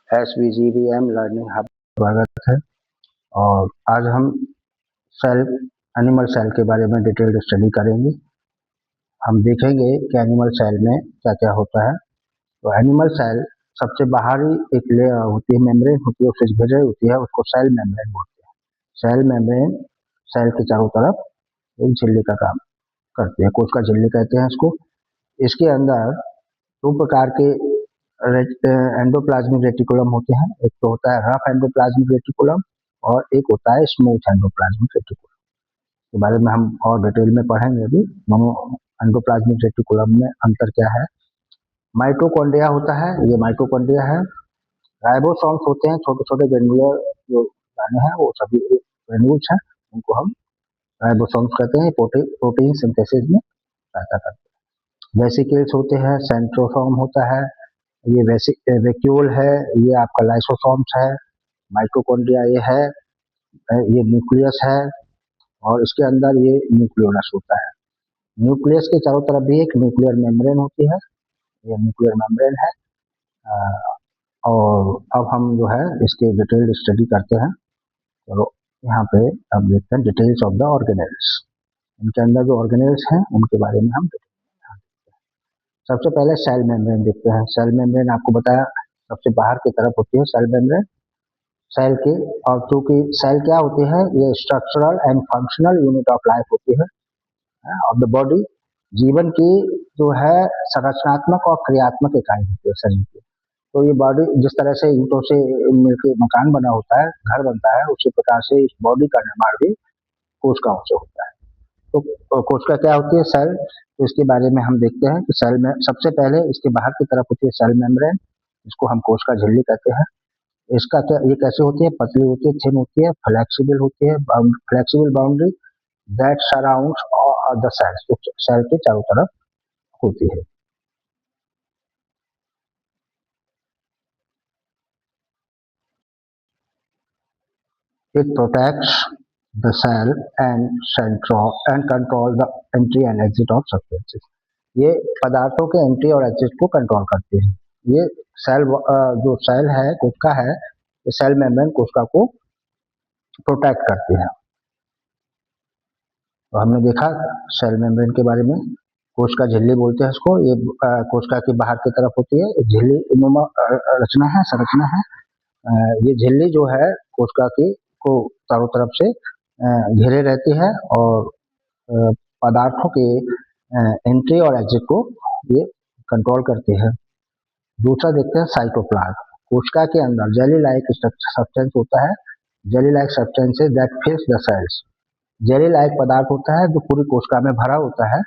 SVGVM learning hub स्वागत है। और आज हम सेल एनिमल सेल के बारे में डिटेल्ड स्टडी करेंगे। हम देखेंगे कि एनिमल सेल में क्या क्या होता है। तो एनिमल सेल सबसे बाहरी एक लेयर होती है, मेम्ब्रेन होती है, उससे घिरे होती है, उसको सेल मेम्ब्रेन बोलते हैं। सेल मेम्ब्रेन सेल के चारों तरफ एक झिल्ली का काम करती है, कोशिका झिल्ली कहते हैं इसको। इसके अंदर दो प्रकार के एंडोप्लाज्मिक रेटिकुलम होते हैं। एक तो होता है रफ एंडोप्लाज्मिक रेटिकुलम और एक होता है स्मूथ एंडोप्लाज्मिक रेटिकुलम। के बारे में हम और डिटेल में पढ़ेंगे अभी। दोनों एंडोप्लाज्मिक रेटिकुलम में अंतर क्या है। माइटोकॉन्ड्रिया होता है, ये माइटोकॉन्ड्रिया है। राइबोसोम्स होते हैं, छोटे छोटे ग्रेन्युलर जो दाने हैं वो सभी ग्रेन्यूल्स हैं, उनको हम राइबोसोम्स कहते हैं। प्रोटीन सिंथेसिस में सहायता करते हैं। वेसिकल्स होते हैं, सेंट्रोसोम होता है, ये वैक्यूल है, ये आपका लाइसोसोम्स है। माइटोकॉन्ड्रिया ये है, ये न्यूक्लियस है और इसके अंदर ये न्यूक्लियोलस होता है। न्यूक्लियस के चारों तरफ भी एक न्यूक्लियर मेम्ब्रेन होती है, ये न्यूक्लियर मेम्ब्रेन है। और अब हम जो है इसके डिटेल्ड स्टडी करते हैं। तो यहाँ पे अब देखते हैं डिटेल्स ऑफ द ऑर्गेनेल्स। इनके अंदर जो ऑर्गेनेल्स हैं उनके बारे में हम सबसे पहले सेल मेम्ब्रेन देखते हैं। सेल मेम्ब्रेन आपको बताया सबसे बाहर की तरफ होती है सेल मेम्ब्रेन सेल की। और चूंकि सेल क्या होती है, ये structural and functional unit of life होती है ऑफ द बॉडी। जीवन की जो है संरचनात्मक और क्रियात्मक इकाई होती है शरीर की। तो ये बॉडी जिस तरह से ईंटों से मिलकर मकान बना होता है, घर बनता है, उसी प्रकार से इस बॉडी का निर्माण भी कोशिकाओं से होता है। तो कोशिका क्या होती है, सेल। तो इसके बारे में हम देखते हैं कि सेल में सबसे पहले इसके बाहर की तरफ होती है सेल मेम्ब्रेन, इसको हम कोशिका झिल्ली कहते हैं। इसका क्या, ये कैसे होती है, पतली होती है, थिन होती है, फ्लेक्सिबल होती है, flexible boundary that surrounds the cells, cell के चारों तरफ होती है। It protects the cell and control the entry and exit of substances. ये पदार्थों के एंट्री और एग्जिट को कंट्रोल करती है। ये सेल जो सेल है कोशिका है, ये सेल मेम्ब्रेन कोशिका को प्रोटेक्ट करती है। तो हमने देखा सेल मेम्ब्रेन के बारे में। कोशिका झिल्ली बोलते हैं इसको। ये कोशिका की बाहर की तरफ होती है, झिल्ली रचना है, संरचना है। ये झिल्ली जो है कोशिका की को चारों तरफ से घेरे रहती है और पदार्थों के एंट्री और एग्जिट को ये कंट्रोल करती है। दूसरा देखते हैं साइटोप्लाज्म। कोशिका के अंदर जेली लाइक सब्सटेंस होता है, jelly like substances that fills the cells. Jelly like पदार्थ होता है जो पूरी कोशिका में भरा होता है।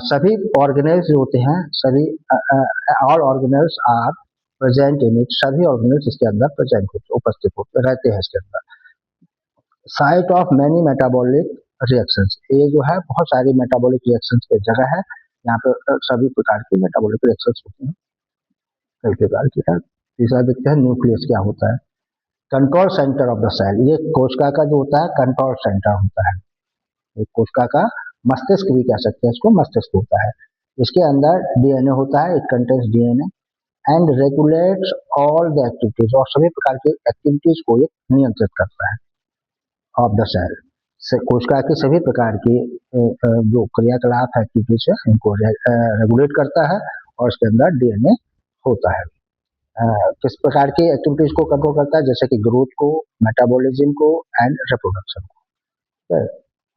सभी ऑर्गेनेल्स जो होते हैं, सभी all organelles are present in it, सभी ऑर्गेनेल्स इसके अंदर प्रेजेंट होते, उपस्थित होते रहते हैं इसके अंदर। Site of many metabolic reactions, ये जो है बहुत सारी मेटाबॉलिक रिएक्शंस की जगह है। यहाँ पे सभी प्रकार की मेटाबॉलिक रिएक्शंस होती हैं, कई प्रकार की है। तीसरा देखते हैं न्यूक्लियस क्या होता है। Control centre of the cell, ये कोशिका का जो होता है कंट्रोल सेंटर होता है। एक कोशिका का मस्तिष्क भी कह सकते हैं इसको, मस्तिष्क होता है। इसके अंदर डीएनए होता है, it contains DNA and regulates all the activities, और सभी प्रकार की एक्टिविटीज को ये नियंत्रित करता है ऑफ द सेल। कोशिका की सभी प्रकार की जो क्रियाकलाप एक्टिविटीज है इनको रेगुलेट करता है और इसके अंदर डीएनए होता है। किस प्रकार की एक्टिविटीज को कंट्रोल करता है, जैसे कि ग्रोथ को, मेटाबॉलिज्म को एंड रिप्रोडक्शन को।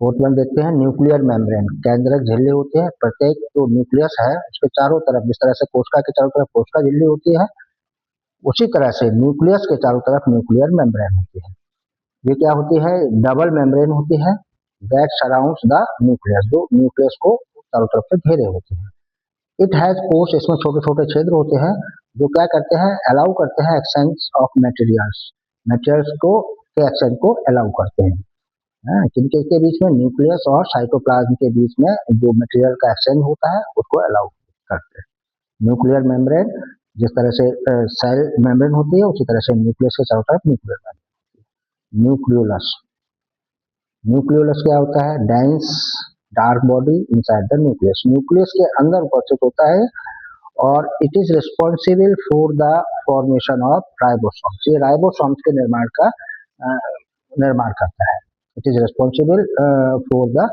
फोर्थ वन देखते हैं न्यूक्लियर मेम्ब्रेन। केंद्रक झिल्ली होती है, प्रत्येक जो न्यूक्लियस है उसके चारों तरफ, जिस तरह से कोशिका के चारों तरफ कोशिका झिल्ली होती है, उसी तरह से न्यूक्लियस के चारों तरफ न्यूक्लियर मेम्ब्रेन होती है। ये क्या होती है, डबल मेम्ब्रेन होती है दैट सराउंड्स द न्यूक्लियस, जो न्यूक्लियस को चारों तरफ से घेरे होते हैं। इट हैज पोर्स, इसमें छोटे छोटे छिद्र होते हैं जो क्या करते हैं, अलाउ करते हैं एक्सचेंज ऑफ मटेरियल्स को के एक्सचेंज को अलाउ करते हैं। किनके के बीच में, न्यूक्लियस और साइटोप्लाज्म के बीच में जो मटेरियल का एक्सचेंज होता है उसको अलाउ करते हैं। न्यूक्लियर मेम्ब्रेन जिस तरह से सेल मेम्ब्रेन होती है, उसी तरह से न्यूक्लियस के चारों तरफ न्यूक्लियर मेम्ब्रेन। न्यूक्लियोलस, न्यूक्लियोलस क्या होता है, dense dark body inside the nucleus, nucleus के अंदर उपस्थित होता है और it is responsible for the formation of ribosomes. ये राइबोसोम्स के निर्माण करता है। It is responsible for the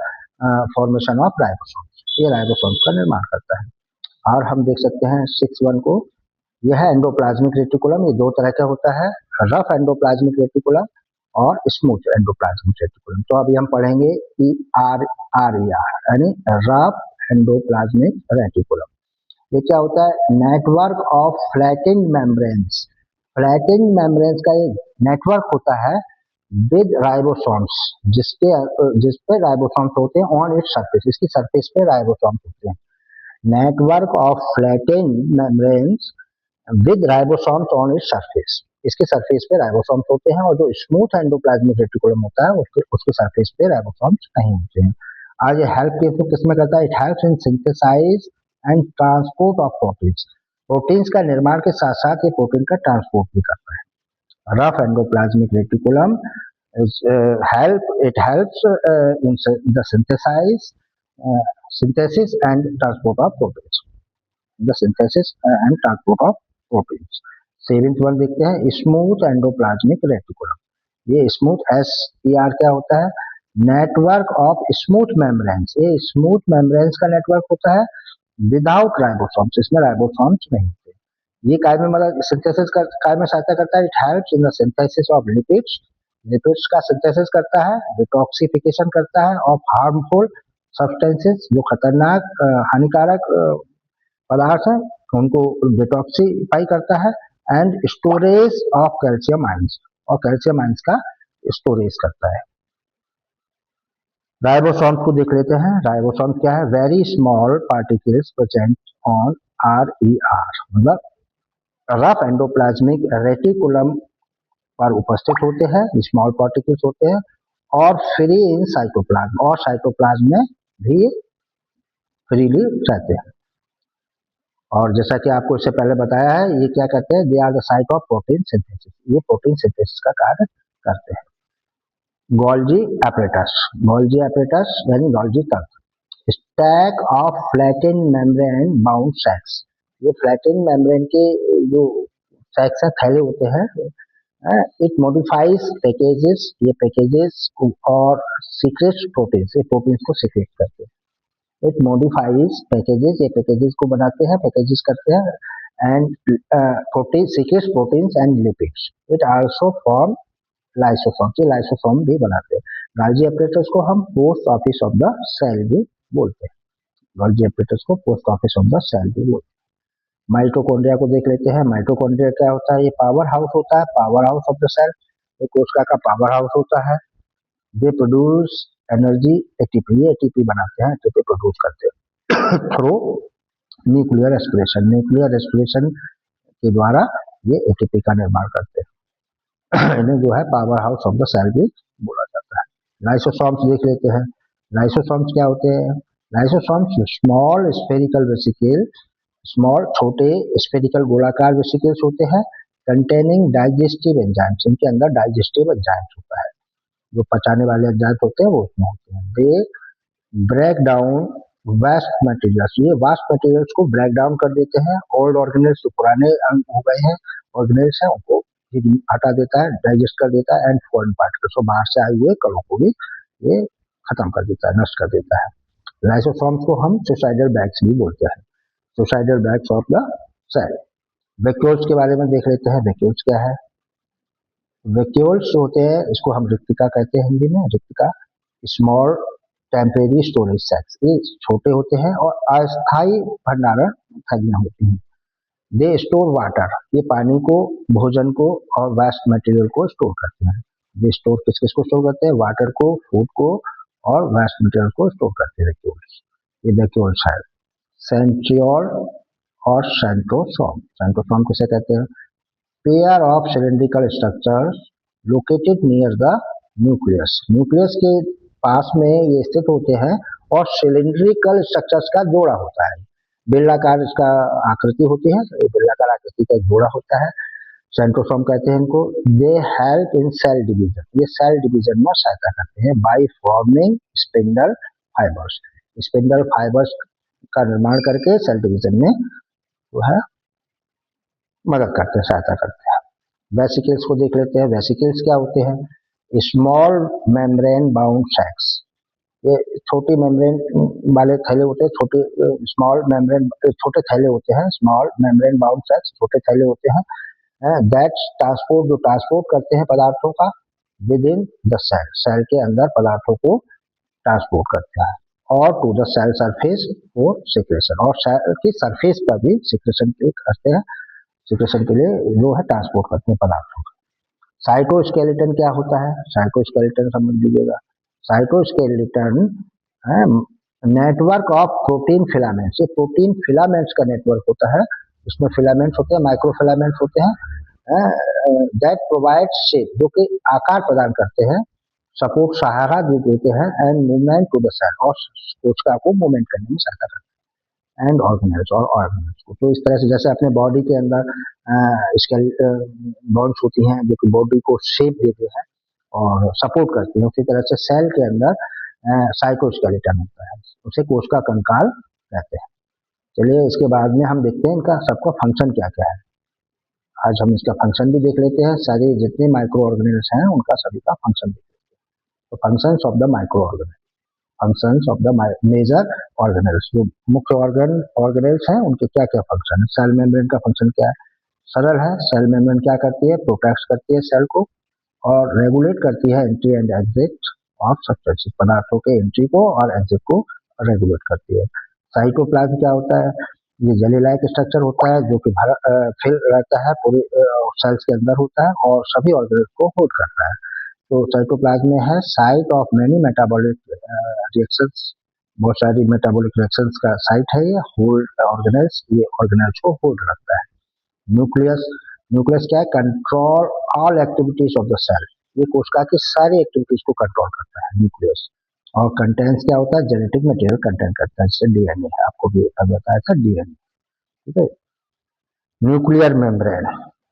formation of ribosomes. ये राइबोसोम्स का निर्माण करता है। और हम देख सकते हैं 6.1 को, यह है एंडोप्लाज्मिक रेटिकुलम। ये दो तरह का होता है, रफ एंडोप्लाज्मिक रेटिकुलम और स्मूथ एंडोप्लाज्मिक रेटिकुलम। तो अभी हम पढ़ेंगे कि आर यानी रफ एंडोप्लाज्मिक रेटिकुलम। ये क्या होता है? Network of flattened membranes. Flattened membranes का एक नेटवर्क होता है विद राइबोसोम्स, जिसपे राइबोसोम्स होते हैं ऑन इट्स सरफेस, इसकी सरफेस पे राइबोसोम्स होते हैं। Network of flattened membranes with ribosomes on its surface, इसके सरफेस पे राइबोसोम्स होते हैं। और जो स्मूथ एंडोप्लाज्मिक रेटिकुलम होता है उसके सरफेस पे राइबोसोम्स नहीं होते हैं। आज ये हेल्प किसमें करता है? It helps in synthesize and transport of proteins. Proteins का निर्माण के साथ साथ ये प्रोटीन का ट्रांसपोर्ट भी करता है। Rough endoplasmic reticulum helps in the synthesis and transport of proteins. The synthesis and transport of proteins. 7th one देखते हैं, स्मूथ एंडोप्लाज्मिक रेटिकुलम। ये स्मूथ SER क्या होता है? Network of smooth membranes. ये स्मूथ मेम्ब्रेन्स का नेटवर्क होता है विदाउट राइबोसोम्स, इसमें राइबोसोम्स नहीं होते। ये काय में मतलब सिंथेसिस का काय में सहायता करता है। It helps in the synthesis of lipids. Lipids का सिंथेसिस करता है, डिटॉक्सिफिकेशन करता है ऑफ हार्मफुल सब्सटेंसेस, जो खतरनाक हानिकारक पदार्थ है उनको डिटॉक्सिफाई करता है। And storage of calcium ions, और कैल्शियम आयंस का स्टोरेज करता है। राइबोसोम्स को देख लेते हैं। राइबोसोम्स क्या है? Very small particles present on RER, मतलब रफ एंडोप्लाज्मिक रेटिकुलम पर उपस्थित होते हैं, स्मॉल पार्टिकल्स होते हैं, और फ्री इन साइटोप्लाज्म, और साइटोप्लाज्म में भी फ्रीली रहते हैं। और जैसा कि आपको इससे पहले बताया है, ये क्या करते हैं? They are the site of protein synthesis. ये प्रोटीन सिंथेसिस का कार्य करते हैं। गोल्जी एपरेटस, गोल्जी एपरेटस यानी गोल्जी तंत्र। Stack of flatten membrane bound sacs. ये फ्लैटेन मेम्ब्रेन के जो सैक्स हैं, थैले होते हैं। इट मॉडिफाइज पैकेजेस, ये पैकेजेस और सीक्रेट्स प्रोटीन्स, ये प्रोटीन्स को सीक्रेट करते हैं। इट मॉडिफाइज पैकेजेस, ये पैकेजेस को बनाते हैं, पैकेजेस करते हैं। And protein secretes proteins and lipids. It also form lysosome, ये लाइसोसोम भी बनाते हैं। गोल्जी एपरेटस को हम post office of the cell भी बोलते हैं। गोल्जी एपरेटस को post office of the cell भी बोलते हैं। माइटोकॉन्ड्रिया को देख लेते हैं। माइटोकॉन्ड्रिया क्या होता है? ये पावर हाउस होता है, power house of the cell. ये कोशिका का पावर हाउस होता है। दे प्रोड्यूस एनर्जी, एटीपी, ये एटीपी बनाते हैं, एटीपी प्रोड्यूस करते हैं through nuclear respiration. Nuclear respiration के द्वारा ये एटीपी का निर्माण करते हैं। इन्हें जो है power house of the cell भी बोला जाता है। लाइसोसोम्स देख लेते हैं। लाइसोसोम्स क्या होते हैं? Lysosomes small spherical vesicle, small छोटे स्फेरिकल गोलाकार वेसिकल्स होते हैं, कंटेनिंग डाइजेस्टिव एंजाइम्स। इनके अंदर डाइजेस्टिव एंजाइम्स होता है, जो पचाने वाले एंजाइम्स होते हैं वो उसमें होते हैं। They break down waste materials, ये वेस्ट मटेरियल्स को ब्रेक डाउन कर देते हैं। ओल्ड ऑर्गेनेल्स, जो पुराने अंग हो गए हैं ऑर्गेनेल्स हैं, उनको हटा देता है, डाइजेस्ट कर देता है। एंड फॉरेन पार्टिकल्स को, बाहर से आए हुए कणों को भी ये खत्म कर देता है, नष्ट कर देता है। लाइसोसोम्स को हम सुसाइडल बैग्स भी बोलते हैं, suicidal bags of the cell. Vacuoles के बारे में देख लेते हैं। वैक्यूल्स क्या है? वैक्यूल्स होते हैं, इसको हम रिक्तिका कहते हैं हिंदी में। रिक्तिका स्मॉल टेम्परेरी स्टोरेज सैक्स, ये छोटे होते हैं और अस्थायी भंडारण थैलियां होती हैं। दे स्टोर वाटर, ये पानी को, भोजन को और वेस्ट मटेरियल को स्टोर करते हैं। दे स्टोर किस किस को स्टोर करते हैं? वाटर को, फूड को और वेस्ट मटेरियल को स्टोर करते हैं वैक्यूल्स। ये वैक्यूल्स है। सेंट्रियोल और सेंट्रोसोम। सेंट्रोसोम किसे कहते हैं? Pair of cylindrical structures located near the nucleus. Nucleus के पास में ये स्थित होते हैं और सिलेंड्रिकल स्ट्रक्चर्स का जोड़ा होता है। बेलनाकार इसका आकृति होती है, तो बेलनाकार आकृति का जोड़ा होता है। सेंट्रोसोम कहते हैं इनको। They help in cell division, ये सेल डिवीजन में सहायता करते हैं by forming spindle fibres. Spindle fibres का निर्माण करके सेल डिवीजन में जो है मदद करते हैं, सहायता करते हैं। वेसिकल्स को देख लेते हैं। वेसिकल्स क्या होते हैं? Small membrane bound sacs. ये छोटी मेम्ब्रेन वाले थैले होते हैं, छोटे स्मॉल मेम्ब्रेन छोटे थैले होते हैं, स्मॉल मेम्ब्रेन बाउंड सैक्स छोटे थैले होते हैं, दैट ट्रांसपोर्ट जो ट्रांसपोर्ट करते हैं पदार्थों का within the cell, cell के अंदर पदार्थों को ट्रांसपोर्ट करते हैं, और to the cell surface for secretion, और सेल की सरफेस पर भी सिक्रेशन करते हैं, सिक्रेशन के लिए जो है ट्रांसपोर्ट करते हैं पदार्थों का। साइटोस्केलेटन क्या होता है? साइटोस्केलेटन समझ लीजिएगा। साइटोस्केलेटन है नेटवर्क ऑफ प्रोटीन फिलामेंट्स। ये प्रोटीन फिलामेंट्स का नेटवर्क होता है। उसमें फिलामेंट्स होते हैं, माइक्रो फिलामेंट्स होते हैं, दैट प्रोवाइड शेप, जो कि आकार प्रदान करते हैं, सपोर्ट सहारा देते हैं, and movement to the cell, और कोशिका को मूवमेंट करने में सहायता करते हैं, एंड ऑर्गेनेल्स और ऑर्गेनेल्स को। तो इस तरह से जैसे अपने बॉडी के अंदर बॉन्ड्स होती हैं जो कि बॉडी को शेप देते हैं और सपोर्ट करती हैं, उसी तरह से सेल के अंदर साइटोस्केलेटन होता है, उसे कोशिका कंकाल कहते हैं। चलिए इसके बाद में हम देखते हैं इनका सबका फंक्शन क्या क्या है। आज हम इसका फंक्शन भी देख लेते हैं, सारे जितने माइक्रो ऑर्गेनेल्स हैं उनका सभी का फंक्शन देख लेते हैं। तो functions of the micro organelle, functions of the major organelles, जो मुख्य ऑर्गेनेल्स हैं उनके क्या क्या फंक्शन है। सेल मेम्ब्रेन का फंक्शन क्या है? सरल है। सेल मेम्ब्रेन क्या करती है? प्रोटेक्ट करती है सेल को और रेगुलेट करती है entry and exit of substances, पदार्थों के एंट्री को और एग्जिट को रेगुलेट करती है। साइटोप्लाज्म क्या होता है? ये जेली लाइक स्ट्रक्चर होता है जो कि फिल रहता है, पूरे सेल्स के अंदर होता है और सभी ऑर्गेनेल्स को होल्ड करता है। तो साइटोप्लाज्म में है site of many metabolic reactions, बहुत सारी मेटाबॉलिक रिएक्शंस का साइट है ये। होल्ड ऑर्गेनेल्स, ये ऑर्गेनेल्स को होल्ड रखता है। न्यूक्लियस, न्यूक्लियस क्या है? Control all activities of the cell, ये कोशिका की सारी एक्टिविटीज को कंट्रोल करता है न्यूक्लियस। और कंटेंट्स क्या होता है? जेनेटिक मटेरियल कंटेंट करता है, जैसे डीएनए है, आपको भी बताया था डीएनए, ठीक है। न्यूक्लियर मेम्ब्रेन,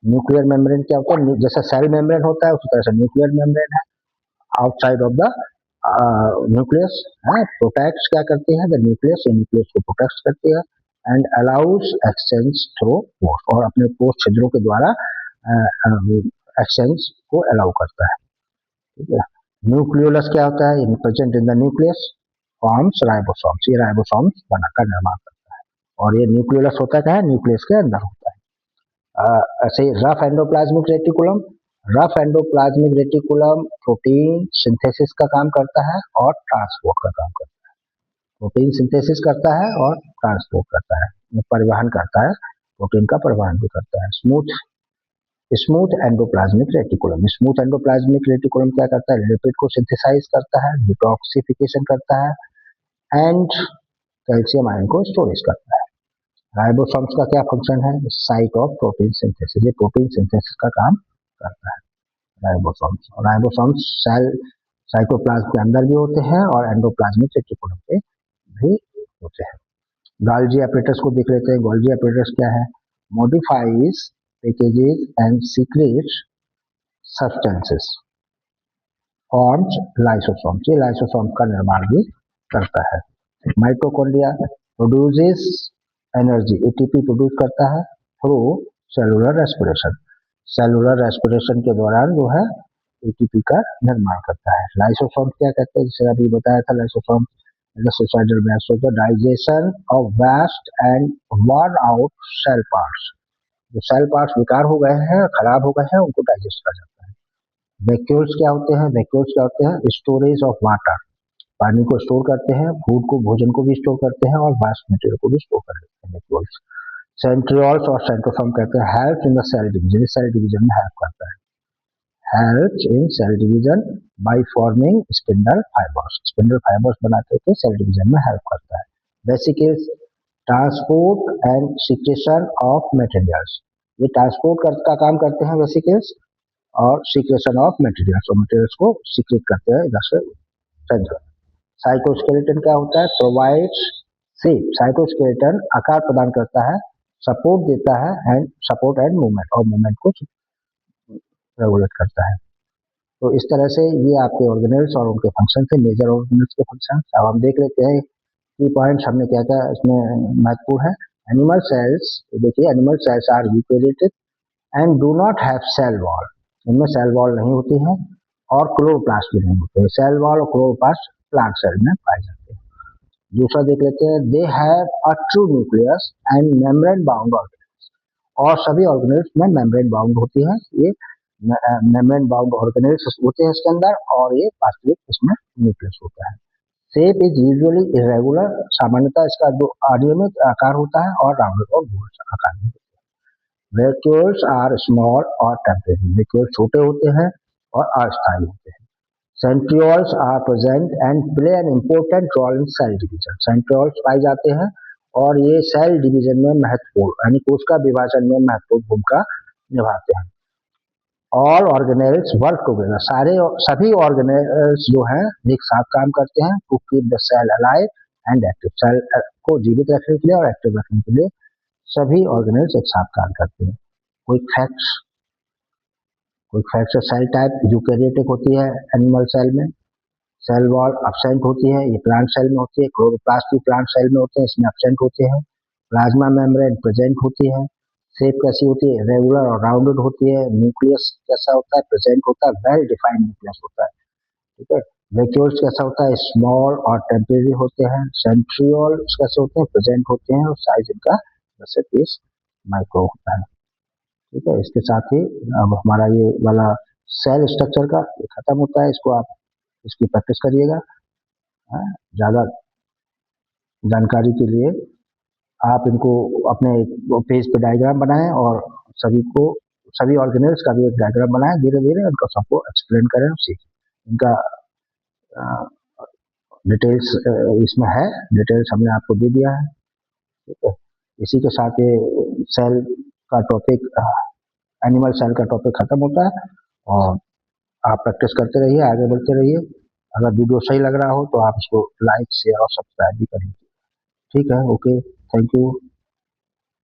न्यूक्लियर मेम्ब्रेन क्या होता है? जैसे सेल मेम्ब्रेन होता है उसी तरह से न्यूक्लियर मेम्ब्रेन है, आउटसाइड ऑफ द न्यूक्लियस है। प्रोटेक्ट्स क्या करती है? द न्यूक्लियस, न्यूक्लियस को प्रोटेक्ट करती है, and allows exchange through pores, और अपने पोर्स छिद्रों के द्वारा एक्सचेंज को अलाउ करता है, ठीक है। न्यूक्लियोलस क्या होता है? Present in the nucleus forms ribosomes, ये राइबोसोम्स बनाकर निर्माण करता है, और ये न्यूक्लियोलस होता क्या है? न्यूक्लियस के अंदर होता है। ऐसे rough endoplasmic reticulum, rough endoplasmic reticulum protein synthesis का काम करता है और ट्रांसपोर्ट का काम करता है। प्रोटीन सिंथेसिस करता है और ट्रांसपोर्ट करता है, परिवहन करता है, प्रोटीन का परिवहन भी करता है। Smooth, smooth endoplasmic reticulum, smooth endoplasmic reticulum क्या करता है? लिपिड को सिंथेसाइज करता है, डिटॉक्सिफिकेशन करता है, एंड कैल्शियम आयन को स्टोरेज करता है। राइबोसोम्स का क्या फंक्शन है? साइट ऑफ प्रोटीन सिंथेसिस, ये प्रोटीन सिंथेसिस का काम करता है राइबोसोम्स। और राइबोसोम्स सेल साइटोप्लाज्म के अंदर भी होते हैं और एंडोप्लाज्मिक रेटिकुलम पे भी होते हैं। गोल्गी apparatus को देख लेते हैं। गोल्गी apparatus क्या है? Modifies packages and secrets substances forms lysosomes, ये लाइसोसोम का निर्माण भी करता है। Mitochondria produces energy, ATP produce करता है through cellular respiration, cellular respiration के दौरान जो है एटीपी का निर्माण करता है। लाइसोसोम क्या कहते हैं? जैसे अभी बताया था, lysosome suicidal mass, so the digestion of waste and worn out cell parts, जो सेल पार्ट्स विकार हो गए हैं, खराब हो गए हैं, उनको डाइजेस्ट किया जाता है। वैक्यूल्स क्या होते हैं? वैक्यूल्स क्या होते हैं? स्टोरेज ऑफ वाटर, पानी को स्टोर करते हैं, फूड को, भोजन को भी स्टोर करते हैं और वेस्ट मटेरियल को भी स्टोर कर लेते हैं वैक्यूल्स। सेंट्रियोल्स और सेंट्रोसोम कहते हैं help in the cell division, cell division में हेल्प करता है, helps in cell division by forming spindle fibers, spindle fibers बनाते थे, सेल डिवीजन में हेल्प करता है। Vesicles transport and secretion of materials, ये ट्रांसपोर्ट का काम करते हैं वेसिकल्स, और सिक्रेशन ऑफ मटेरियल्स, और मटेरियल्स को सिक्रेट करते हैं इधर से सेंट्रल। साइटोस्केलेटन क्या होता है? प्रोवाइड्स शेप, साइटोस्केलेटन आकार प्रदान करता है, सपोर्ट देता है, एंड सपोर्ट एंड मूवमेंट, और मूवमेंट को रेगुलेट करता है। तो इस तरह से ये आपके ऑर्गेनेल्स और उनके फंक्शन थे, मेजर ऑर्गेनेल्स के फंक्शन। अब हम देख लेते हैं की पॉइंट्स हमने क्या क्या इसमें महत्वपूर्ण है। एनिमल सेल्स, देखिए animal cells are eukaryotic and do not have cell wall, इनमें सेल वॉल नहीं होती है और क्लोरोप्लास्ट भी नहीं होते। सेल वॉल और क्लोरोप्लास्ट प्लांट सेल में पाए जाते हैं। दूसरा देख लेते हैं, they have a true nucleus and membrane bound organelles, और सभी ऑर्गेनेल्स में मेम्ब्रेन बाउंड होती है, ये मेम्ब्रेन बाउंड ऑर्गेनेल्स होते हैं इसके अंदर, और ये वास्तविक इसमें न्यूक्लियस होता है। शेप इज यूजुअली इरेगुलर, सामान्यतः इसका जो अनियमित आकार होता है और राउंडेड और गोल आकार में होता है। वैक्यूल्स आर स्मॉल और टेम्परेरी, वैक्यूल छोटे होते हैं और अस्थायी होते हैं। Centrioles are present and play an important role in cell division, centrioles पाए जाते हैं और ये सेल डिवीजन में महत्वपूर्ण यानी कोशिका विभाजन में महत्वपूर्ण भूमिका निभाते हैं। ऑल ऑर्गेनेल्स वर्क टुगेदर, सभी ऑर्गेनेल्स जो हैं एक साथ काम करते हैं to keep the cell alive and active, cell को जीवित रखने के लिए और एक्टिव रखने के लिए सभी ऑर्गेनेल्स एक साथ काम करते हैं। कोई फैक्ट्स सेल टाइप यूकेरियोटिक होती है एनिमल सेल में, सेल वॉल एब्सेंट होती है, ये प्लांट सेल में होती है। क्लोरोप्लास्ट भी प्लांट सेल में होते हैं, इसमें एब्सेंट होते हैं। प्लाज्मा मेम्ब्रेन प्रेजेंट होती है। शेप कैसी होती है, रेगुलर और राउंडेड होती है। न्यूक्लियस कैसा होता है, प्रेजेंट होता है, वेल डिफाइंड न्यूक्लियस होता है, ठीक है। वैक्यूल्स कैसा होता है, स्मॉल और टेम्परेरी होते हैं। सेंट्रियोल्स कैसे होते हैं, प्रेजेंट होते हैं और साइज इनका जैसे पीस माइक्रो होता है, ठीक है। इसके साथ ही अब हमारा ये वाला सेल स्ट्रक्चर का खत्म होता है। इसको आप इसकी प्रैक्टिस करिएगा। ज़्यादा जानकारी के लिए आप इनको अपने पेज पे डायग्राम बनाएं और सभी ऑर्गेनेल्स का भी एक डायग्राम बनाएं। धीरे धीरे उनको सबको एक्सप्लेन करें और सीखें। इनका डिटेल्स इसमें है, डिटेल्स हमने आपको दे दिया है, ठीक है। इसी के साथ ये सेल का टॉपिक, एनिमल सेल का टॉपिक खत्म होता है और आप प्रैक्टिस करते रहिए, आगे बढ़ते रहिए। अगर वीडियो सही लग रहा हो तो आप इसको लाइक शेयर और सब्सक्राइब भी कर लीजिए, ठीक है। Okay, thank you.